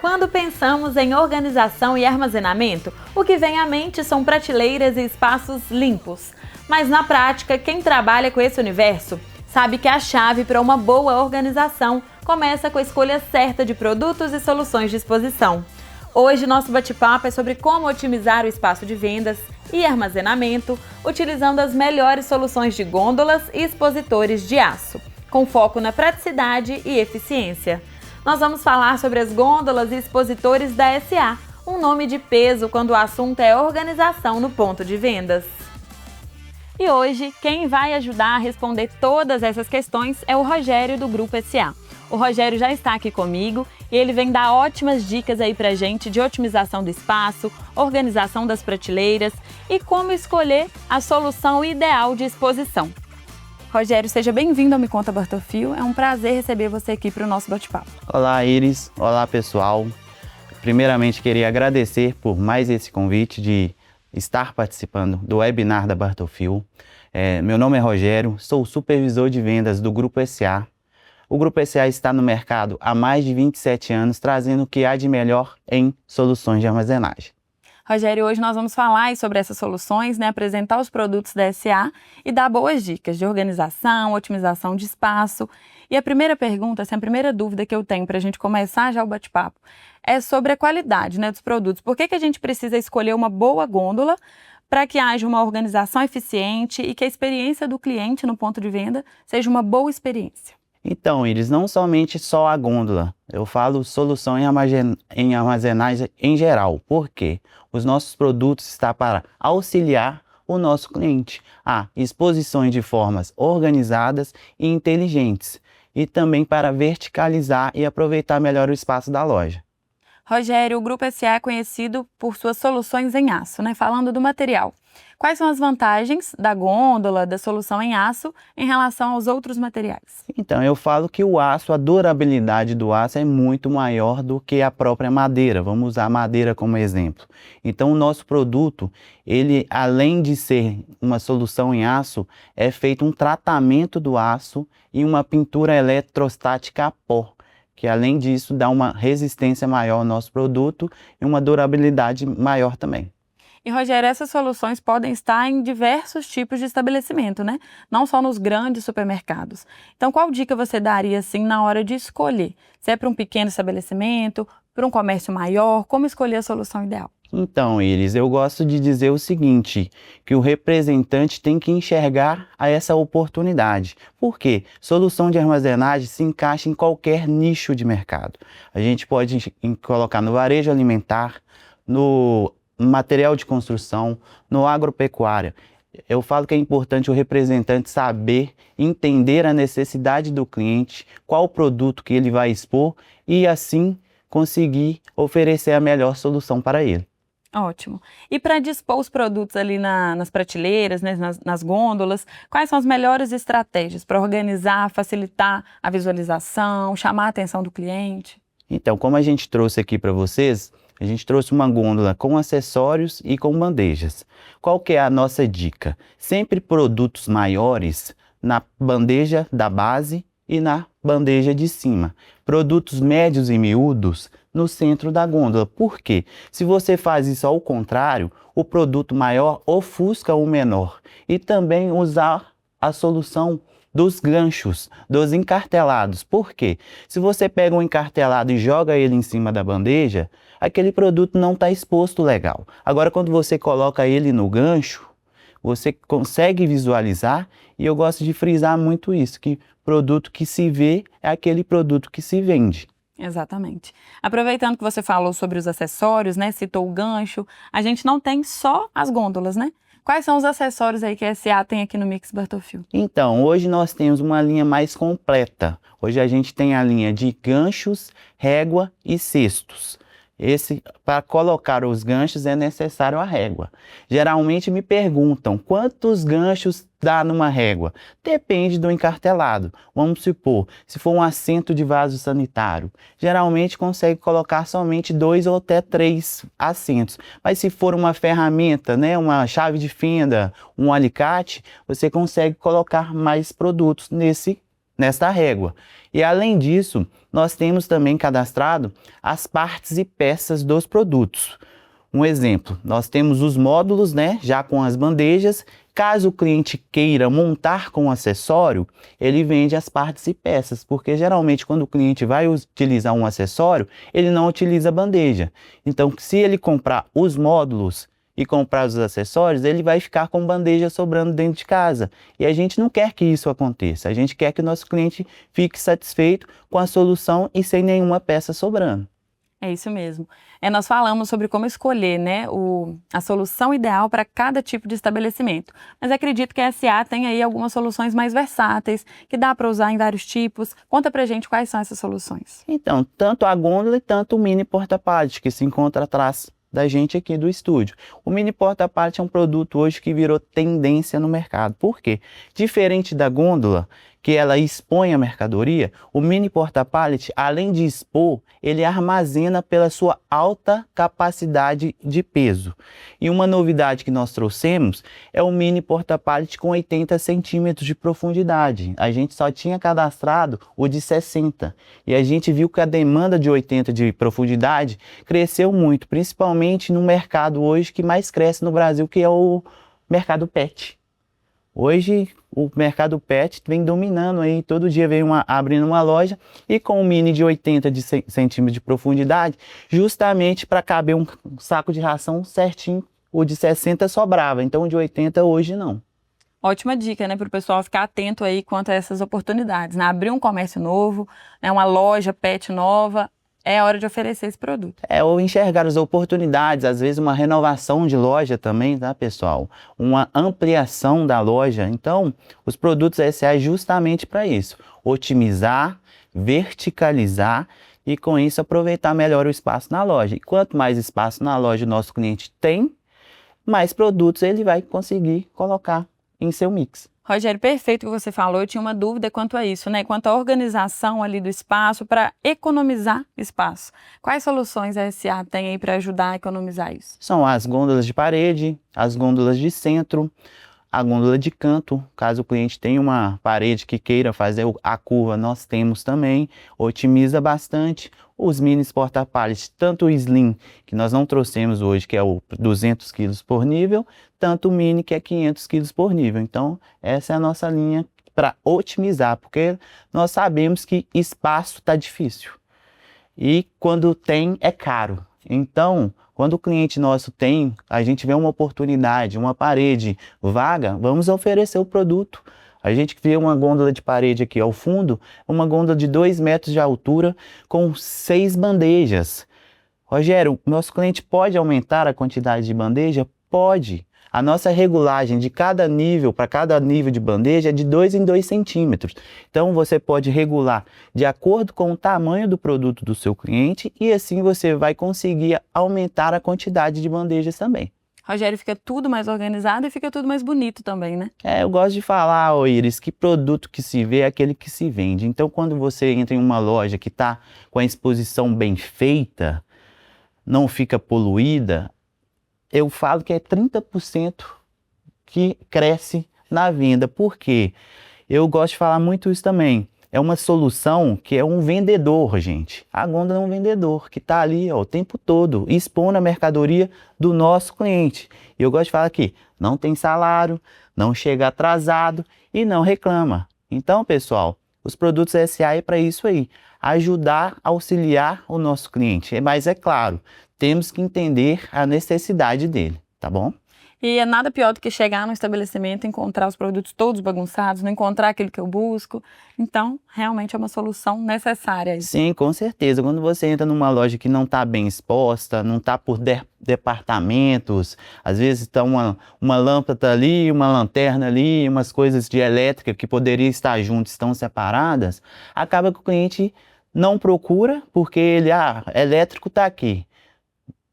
Quando pensamos em organização e armazenamento, o que vem à mente são prateleiras e espaços limpos. Mas na prática, quem trabalha com esse universo sabe que a chave para uma boa organização começa com a escolha certa de produtos e soluções de exposição. Hoje, nosso bate-papo é sobre como otimizar o espaço de vendas e armazenamento, utilizando as melhores soluções de gôndolas e expositores de aço, com foco na praticidade e eficiência. Nós vamos falar sobre as gôndolas e expositores da SA, um nome de peso quando o assunto é organização no ponto de vendas. E hoje, quem vai ajudar a responder todas essas questões é o Rogério do Grupo SA. O Rogério já está aqui comigo e ele vem dar ótimas dicas aí pra gente de otimização do espaço, organização das prateleiras e como escolher a solução ideal de exposição. Rogério, seja bem-vindo ao Me Conta Bartolfio. É um prazer receber você aqui para o nosso bate-papo. Olá, Iris. Olá, pessoal. Primeiramente, queria agradecer por mais esse convite de estar participando do webinar da Bartolfio. Meu nome é Rogério, sou supervisor de vendas do Grupo SA. O Grupo SA está no mercado há mais de 27 anos, trazendo o que há de melhor em soluções de armazenagem. Rogério, hoje nós vamos falar sobre essas soluções, apresentar os produtos da SA e dar boas dicas de organização, otimização de espaço. E a primeira pergunta, a primeira dúvida que eu tenho para a gente começar já o bate-papo é sobre a qualidade dos produtos. Por que a gente precisa escolher uma boa gôndola para que haja uma organização eficiente e que a experiência do cliente no ponto de venda seja uma boa experiência? Então, Iris, não somente só a gôndola, eu falo solução em armazenagem em geral. Por quê? Os nossos produtos estão para auxiliar o nosso cliente a exposições de formas organizadas e inteligentes e também para verticalizar e aproveitar melhor o espaço da loja. Rogério, o Grupo SA é conhecido por suas soluções em aço, Falando do material. Quais são as vantagens da gôndola, da solução em aço, em relação aos outros materiais? Então, eu falo que o aço, a durabilidade do aço é muito maior do que a própria madeira. Vamos usar a madeira como exemplo. Então, o nosso produto, ele, além de ser uma solução em aço, é feito um tratamento do aço e uma pintura eletrostática a pó, que além disso dá uma resistência maior ao nosso produto e uma durabilidade maior também. E, Rogério, essas soluções podem estar em diversos tipos de estabelecimento, Não só nos grandes supermercados. Então, qual dica você daria, na hora de escolher? Se é para um pequeno estabelecimento, para um comércio maior, como escolher a solução ideal? Então, Iris, eu gosto de dizer o seguinte, que o representante tem que enxergar essa oportunidade. Por quê? Solução de armazenagem se encaixa em qualquer nicho de mercado. A gente pode colocar no varejo alimentar, no material de construção, no agropecuária. Eu falo que é importante o representante saber, entender a necessidade do cliente, qual o produto que ele vai expor e assim conseguir oferecer a melhor solução para ele. Ótimo. E para dispor os produtos ali nas prateleiras, nas gôndolas, quais são as melhores estratégias para organizar, facilitar a visualização, chamar a atenção do cliente? Então, como a gente trouxe aqui para vocês, a gente trouxe uma gôndola com acessórios e com bandejas. Qual que é a nossa dica? Sempre produtos maiores na bandeja da base e na bandeja de cima. Produtos médios e miúdos no centro da gôndola. Por quê? Se você faz isso ao contrário, o produto maior ofusca o menor. E também usar a solução dos ganchos, dos encartelados. Por quê? Se você pega um encartelado e joga ele em cima da bandeja, aquele produto não está exposto legal. Agora, quando você coloca ele no gancho, você consegue visualizar, e eu gosto de frisar muito isso, que produto que se vê é aquele produto que se vende. Exatamente. Aproveitando que você falou sobre os acessórios, citou o gancho, a gente não tem só as gôndolas, Quais são os acessórios aí que a SA tem aqui no Mix Bartolfio? Então, hoje nós temos uma linha mais completa. Hoje a gente tem a linha de ganchos, régua e cestos. Para colocar os ganchos é necessário a régua. Geralmente me perguntam quantos ganchos dá numa régua. Depende do encartelado. Vamos supor, se for um assento de vaso sanitário, geralmente consegue colocar somente 2 ou até 3 assentos. Mas se for uma ferramenta, uma chave nesta régua. E além disso, nós temos também cadastrado as partes e peças dos produtos. Um exemplo, nós temos os módulos, né, já com as bandejas. Caso o cliente queira montar com acessório, ele vende as partes e peças, porque geralmente quando o cliente vai utilizar um acessório, ele não utiliza a bandeja. Então, se ele comprar os módulos e comprar os acessórios, ele vai ficar com bandeja sobrando dentro de casa. E a gente não quer que isso aconteça, a gente quer que o nosso cliente fique satisfeito com a solução e sem nenhuma peça sobrando. É isso mesmo. Nós falamos sobre como escolher, né, a solução ideal para cada tipo de estabelecimento. Mas acredito que a SA tem aí algumas soluções mais versáteis, que dá para usar em vários tipos. Conta pra gente quais são essas soluções. Então, tanto a gôndola e tanto o mini porta-pallet, que se encontra atrás da gente aqui do estúdio. O mini porta-pallet é um produto hoje que virou tendência no mercado. Por quê? Diferente da gôndola, que ela expõe a mercadoria, o mini porta-pallet, além de expor, ele armazena pela sua alta capacidade de peso. E uma novidade que nós trouxemos é o mini porta-pallet com 80 centímetros de profundidade. A gente só tinha cadastrado o de 60. E a gente viu que a demanda de 80 de profundidade cresceu muito, principalmente no mercado hoje que mais cresce no Brasil, que é o mercado pet. Hoje o mercado pet vem dominando aí, todo dia vem abrindo uma loja e com um mini de 80 centímetros de profundidade, justamente para caber um saco de ração certinho, o de 60 sobrava, então o de 80 hoje não. Ótima dica, né, para o pessoal ficar atento aí quanto a essas oportunidades, né? Abrir um comércio novo, né, uma loja pet nova, é hora de oferecer esse produto. Ou enxergar as oportunidades, às vezes uma renovação de loja também, tá, pessoal? Uma ampliação da loja. Então, os produtos SA é justamente para isso. Otimizar, verticalizar e com isso aproveitar melhor o espaço na loja. E quanto mais espaço na loja o nosso cliente tem, mais produtos ele vai conseguir colocar em seu mix. Rogério, perfeito o que você falou. Eu tinha uma dúvida quanto a isso, né? Quanto à organização ali do espaço para economizar espaço. Quais soluções a SA tem aí para ajudar a economizar isso? São as gôndolas de parede, as gôndolas de centro, a gôndola de canto. Caso o cliente tenha uma parede que queira fazer a curva, nós temos também. Otimiza bastante. Os mini porta-pallet, tanto o slim, que nós não trouxemos hoje, que é o 200 kg por nível, tanto o mini, que é 500 kg por nível. Então, essa é a nossa linha para otimizar, porque nós sabemos que espaço está difícil. E quando tem, é caro. Então, quando o cliente nosso tem, a gente vê uma oportunidade, uma parede vaga, vamos oferecer o produto. A gente vê uma gôndola de parede aqui ao fundo, uma gôndola de 2 metros de altura com 6 bandejas. Rogério, nosso cliente pode aumentar a quantidade de bandeja? Pode. A nossa regulagem de cada nível, para cada nível de bandeja, é de 2 em 2 centímetros. Então, você pode regular de acordo com o tamanho do produto do seu cliente e assim você vai conseguir aumentar a quantidade de bandejas também. Rogério, fica tudo mais organizado e fica tudo mais bonito também, né? Eu gosto de falar, Iris, que produto que se vê é aquele que se vende. Então, quando você entra em uma loja que está com a exposição bem feita, não fica poluída, eu falo que é 30% que cresce na venda. Por quê? Eu gosto de falar muito isso também. É uma solução que é um vendedor, gente. A gôndola é um vendedor que está ali o tempo todo, expondo a mercadoria do nosso cliente. E eu gosto de falar aqui, não tem salário, não chega atrasado e não reclama. Então, pessoal, os produtos SA é para isso aí, ajudar, auxiliar o nosso cliente. Mas é claro, temos que entender a necessidade dele, tá bom? E é nada pior do que chegar no estabelecimento e encontrar os produtos todos bagunçados, não encontrar aquilo que eu busco. Então, realmente é uma solução necessária. Sim, com certeza. Quando você entra numa loja que não está bem exposta, não está por departamentos, às vezes está uma lâmpada ali, uma lanterna ali, umas coisas de elétrica que poderiam estar juntas, estão separadas, acaba que o cliente não procura porque ele, elétrico está aqui,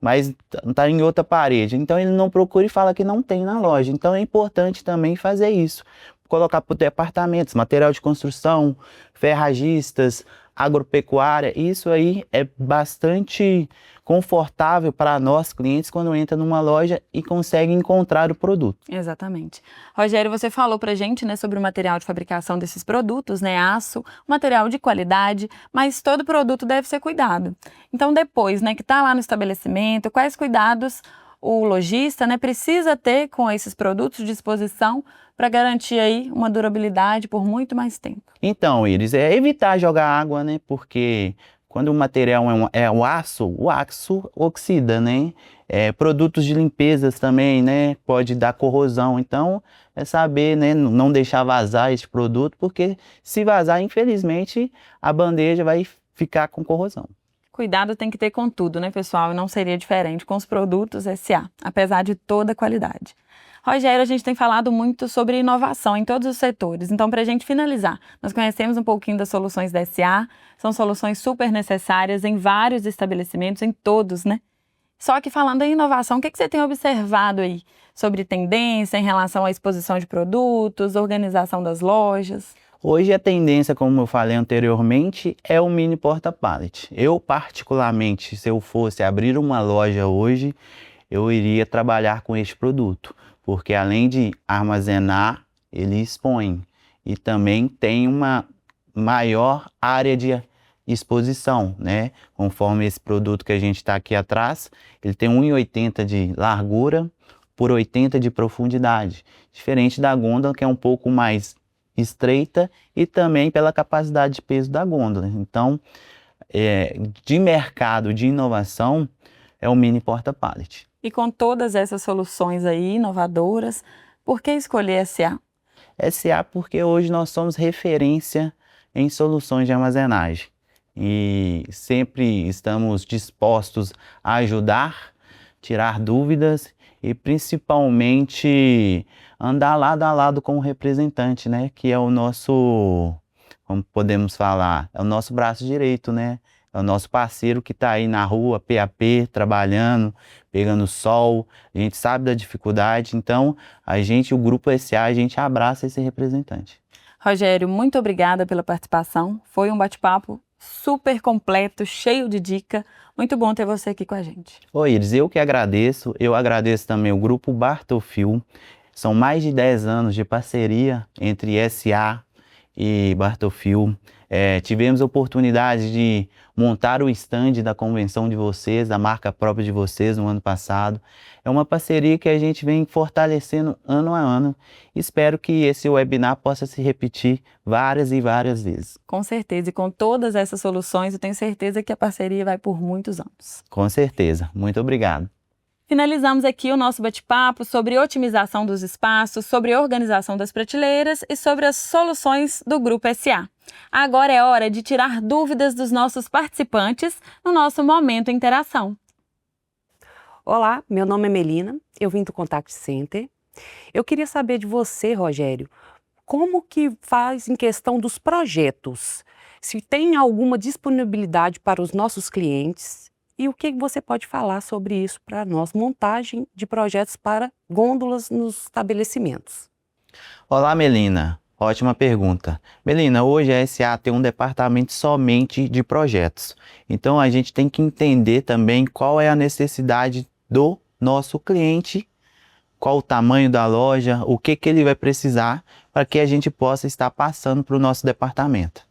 mas está em outra parede. Então ele não procura e fala que não tem na loja. Então é importante também fazer isso. Colocar por departamentos, material de construção, ferragistas, agropecuária, isso aí é bastante confortável para nós clientes quando entra numa loja e consegue encontrar o produto. Exatamente. Rogério, você falou pra gente, né, sobre o material de fabricação desses produtos, né, aço, material de qualidade, mas todo produto deve ser cuidado. Então, depois, né, que tá lá no estabelecimento, quais cuidados o lojista, né, precisa ter com esses produtos de exposição para garantir aí uma durabilidade por muito mais tempo? Então, Iris, é evitar jogar água, né? Porque quando o material é o aço oxida, né? Produtos de limpeza também, né? Pode dar corrosão. Então, é saber, né? Não deixar vazar esse produto, porque se vazar, infelizmente, a bandeja vai ficar com corrosão. Cuidado tem que ter com tudo, né, pessoal? E não seria diferente com os produtos SA, apesar de toda a qualidade. Rogério, a gente tem falado muito sobre inovação em todos os setores. Então, para a gente finalizar, nós conhecemos um pouquinho das soluções da SA, são soluções super necessárias em vários estabelecimentos, em todos, né? Só que falando em inovação, o que você tem observado aí sobre tendência em relação à exposição de produtos, organização das lojas? Hoje a tendência, como eu falei anteriormente, é o mini porta-pallet. Eu, particularmente, se eu fosse abrir uma loja hoje, eu iria trabalhar com este produto, porque além de armazenar, ele expõe e também tem uma maior área de exposição, né? Conforme esse produto que a gente está aqui atrás, ele tem 1,80 de largura por 80 de profundidade, diferente da gôndola, que é um pouco mais estreita, e também pela capacidade de peso da gôndola. Então, de mercado, de inovação, é o mini porta-pallet. E com todas essas soluções aí inovadoras, por que escolher SA? SA porque hoje nós somos referência em soluções de armazenagem e sempre estamos dispostos a ajudar, tirar dúvidas e principalmente andar lado a lado com o representante, né? Que é o nosso, como podemos falar, é o nosso braço direito, né? É o nosso parceiro que está aí na rua, PAP, trabalhando, pegando sol. A gente sabe da dificuldade, então o Grupo SA, a gente abraça esse representante. Rogério, muito obrigada pela participação. Foi um bate-papo super completo, cheio de dica. Muito bom ter você aqui com a gente. Oi, Iris, eu que agradeço. Eu agradeço também o Grupo Bartolfil. São mais de 10 anos de parceria entre SA e Bartolfil. Tivemos a oportunidade de montar o stand da convenção de vocês, da marca própria de vocês no ano passado. É uma parceria que a gente vem fortalecendo ano a ano. Espero que esse webinar possa se repetir várias e várias vezes. Com certeza, e com todas essas soluções, eu tenho certeza que a parceria vai por muitos anos. Com certeza. Muito obrigado. Finalizamos aqui o nosso bate-papo sobre otimização dos espaços, sobre organização das prateleiras e sobre as soluções do Grupo SA. Agora é hora de tirar dúvidas dos nossos participantes no nosso Momento Interação. Olá, meu nome é Melina, eu vim do Contact Center. Eu queria saber de você, Rogério, como que faz em questão dos projetos? Se tem alguma disponibilidade para os nossos clientes? E o que você pode falar sobre isso para nós, montagem de projetos para gôndolas nos estabelecimentos? Olá, Melina. Ótima pergunta. Melina, hoje a SA tem um departamento somente de projetos. Então, a gente tem que entender também qual é a necessidade do nosso cliente, qual o tamanho da loja, o que ele vai precisar para que a gente possa estar passando para o nosso departamento.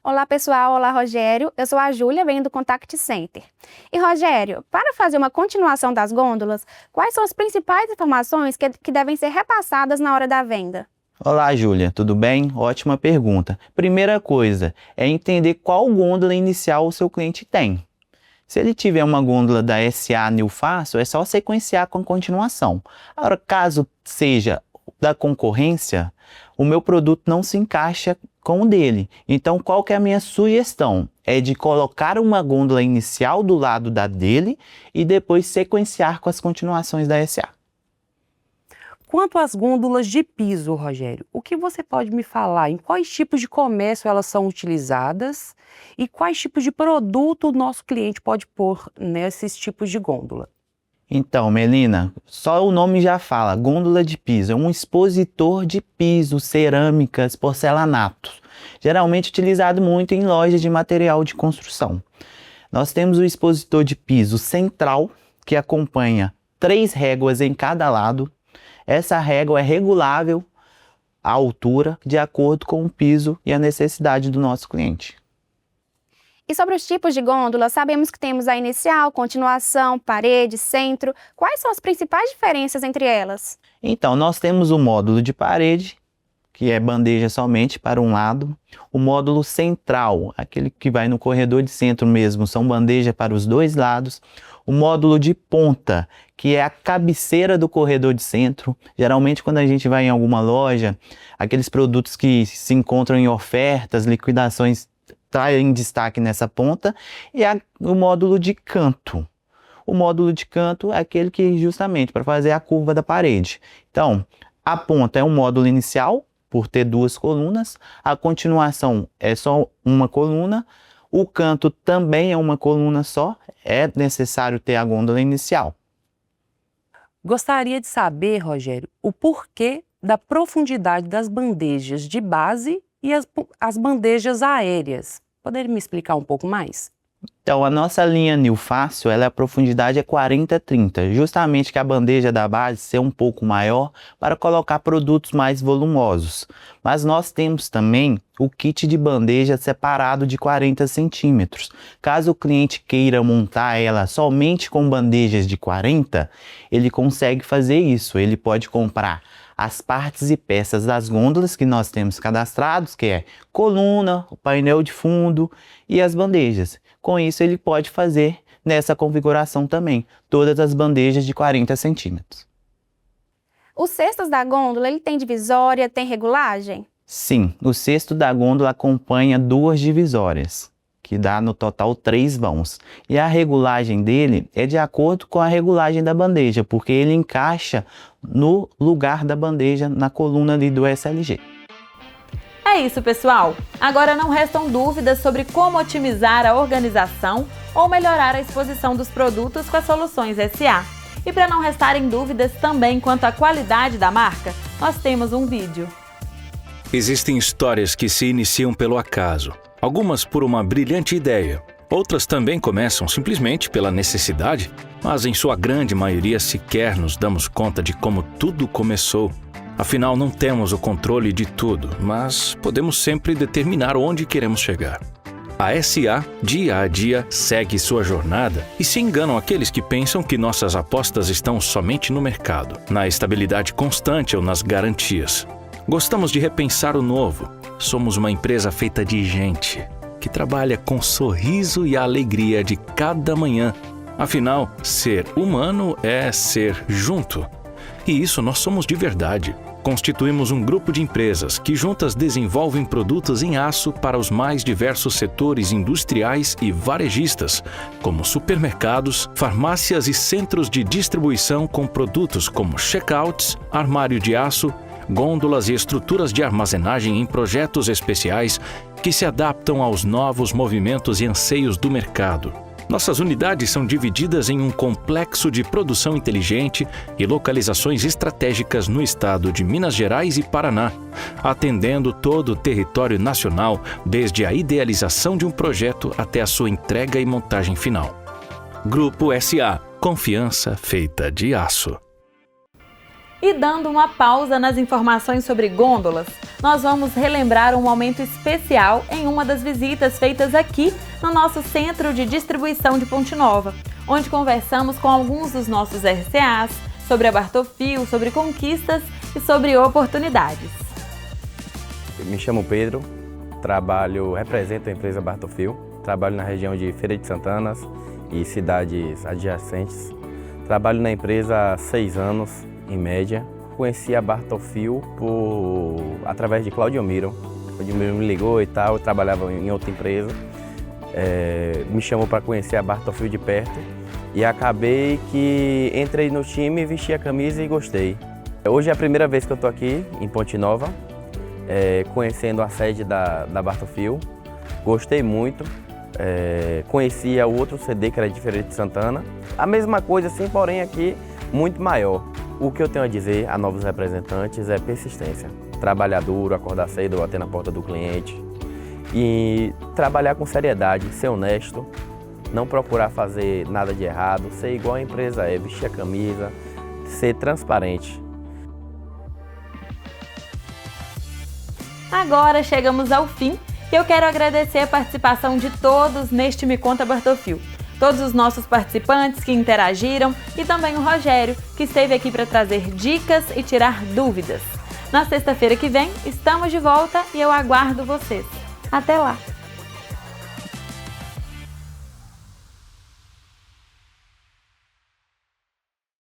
Olá pessoal, olá Rogério, eu sou a Júlia, venho do Contact Center. E Rogério, para fazer uma continuação das gôndolas, quais são as principais informações que devem ser repassadas na hora da venda? Olá Júlia, tudo bem? Ótima pergunta. Primeira coisa é entender qual gôndola inicial o seu cliente tem. Se ele tiver uma gôndola da SA New Fácil, é só sequenciar com continuação. Agora, caso seja da concorrência, o meu produto não se encaixa com o dele. Então, qual que é a minha sugestão? É de colocar uma gôndola inicial do lado da dele e depois sequenciar com as continuações da SA. Quanto às gôndolas de piso, Rogério, o que você pode me falar? Em quais tipos de comércio elas são utilizadas e quais tipos de produto o nosso cliente pode pôr nesses tipos de gôndola? Então, Melina, só o nome já fala, gôndola de piso, é um expositor de piso, cerâmicas, porcelanatos. geralmente utilizado muito em lojas de material de construção. Nós temos o expositor de piso central, que acompanha 3 réguas em cada lado. Essa régua é regulável à altura de acordo com o piso e a necessidade do nosso cliente. E sobre os tipos de gôndola, sabemos que temos a inicial, continuação, parede, centro. Quais são as principais diferenças entre elas? Então, nós temos o módulo de parede, que é bandeja somente para um lado. O módulo central, aquele que vai no corredor de centro mesmo, são bandeja para os 2 lados. O módulo de ponta, que é a cabeceira do corredor de centro. Geralmente, quando a gente vai em alguma loja, aqueles produtos que se encontram em ofertas, liquidações, está em destaque nessa ponta, e o módulo de canto. O módulo de canto é aquele que justamente para fazer a curva da parede. Então, a ponta é um módulo inicial, por ter 2 colunas, a continuação é só uma coluna, o canto também é uma coluna só, é necessário ter a gôndola inicial. Gostaria de saber, Rogério, o porquê da profundidade das bandejas de base e as bandejas aéreas. Poderia me explicar um pouco mais? Então, a nossa linha New Fácil, a profundidade é 40-30, justamente que a bandeja da base ser um pouco maior para colocar produtos mais volumosos. Mas nós temos também o kit de bandeja separado de 40 centímetros. Caso o cliente queira montar ela somente com bandejas de 40, ele consegue fazer isso. Ele pode comprar as partes e peças das gôndolas que nós temos cadastrados, que é coluna, o painel de fundo e as bandejas. Com isso, ele pode fazer nessa configuração também, todas as bandejas de 40 centímetros. Os cestos da gôndola, ele tem divisória, tem regulagem? Sim, o cesto da gôndola acompanha 2 divisórias, que dá no total 3 vãos. E a regulagem dele é de acordo com a regulagem da bandeja, porque ele encaixa no lugar da bandeja, na coluna ali do SLG. É isso, pessoal! Agora não restam dúvidas sobre como otimizar a organização ou melhorar a exposição dos produtos com as soluções SA. E para não restarem dúvidas também quanto à qualidade da marca, nós temos um vídeo. Existem histórias que se iniciam pelo acaso, algumas por uma brilhante ideia, outras também começam simplesmente pela necessidade, mas em sua grande maioria sequer nos damos conta de como tudo começou. Afinal, não temos o controle de tudo, mas podemos sempre determinar onde queremos chegar. A SA, dia a dia, segue sua jornada e se enganam aqueles que pensam que nossas apostas estão somente no mercado, na estabilidade constante ou nas garantias. Gostamos de repensar o novo. Somos uma empresa feita de gente, que trabalha com sorriso e a alegria de cada manhã. Afinal, ser humano é ser junto. E isso nós somos de verdade. Constituímos um grupo de empresas que juntas desenvolvem produtos em aço para os mais diversos setores industriais e varejistas, como supermercados, farmácias e centros de distribuição com produtos como checkouts, armário de aço, gôndolas e estruturas de armazenagem em projetos especiais que se adaptam aos novos movimentos e anseios do mercado. Nossas unidades são divididas em um complexo de produção inteligente e localizações estratégicas no estado de Minas Gerais e Paraná, atendendo todo o território nacional, desde a idealização de um projeto até a sua entrega e montagem final. Grupo SA, confiança feita de aço. E dando uma pausa nas informações sobre gôndolas, nós vamos relembrar um momento especial em uma das visitas feitas aqui no nosso Centro de Distribuição de Ponte Nova, onde conversamos com alguns dos nossos RCAs sobre a Bartolfil, sobre conquistas e sobre oportunidades. Me chamo Pedro, represento a empresa Bartolfil, trabalho na região de Feira de Santana e cidades adjacentes. Trabalho na empresa há 6 anos, em média. Conheci a Bartolfil através de Claudio Miro. Claudio Miro me ligou e tal, eu trabalhava em outra empresa. Me chamou para conhecer a Bartolfil de perto e acabei que entrei no time, vesti a camisa e gostei. Hoje é a primeira vez que eu estou aqui em Ponte Nova, conhecendo a sede da Bartolfil. Gostei muito. Conhecia o outro CD que era de Feira de Santana. A mesma coisa, sim, porém aqui muito maior. O que eu tenho a dizer a novos representantes é persistência. Trabalhar duro, acordar cedo, bater na porta do cliente, e trabalhar com seriedade, ser honesto, não procurar fazer nada de errado, ser igual a empresa é, vestir a camisa, ser transparente. Agora chegamos ao fim e eu quero agradecer a participação de todos neste Me Conta Bartolfil. Todos os nossos participantes que interagiram e também o Rogério, que esteve aqui para trazer dicas e tirar dúvidas. Na sexta-feira que vem, estamos de volta e eu aguardo vocês. Até lá!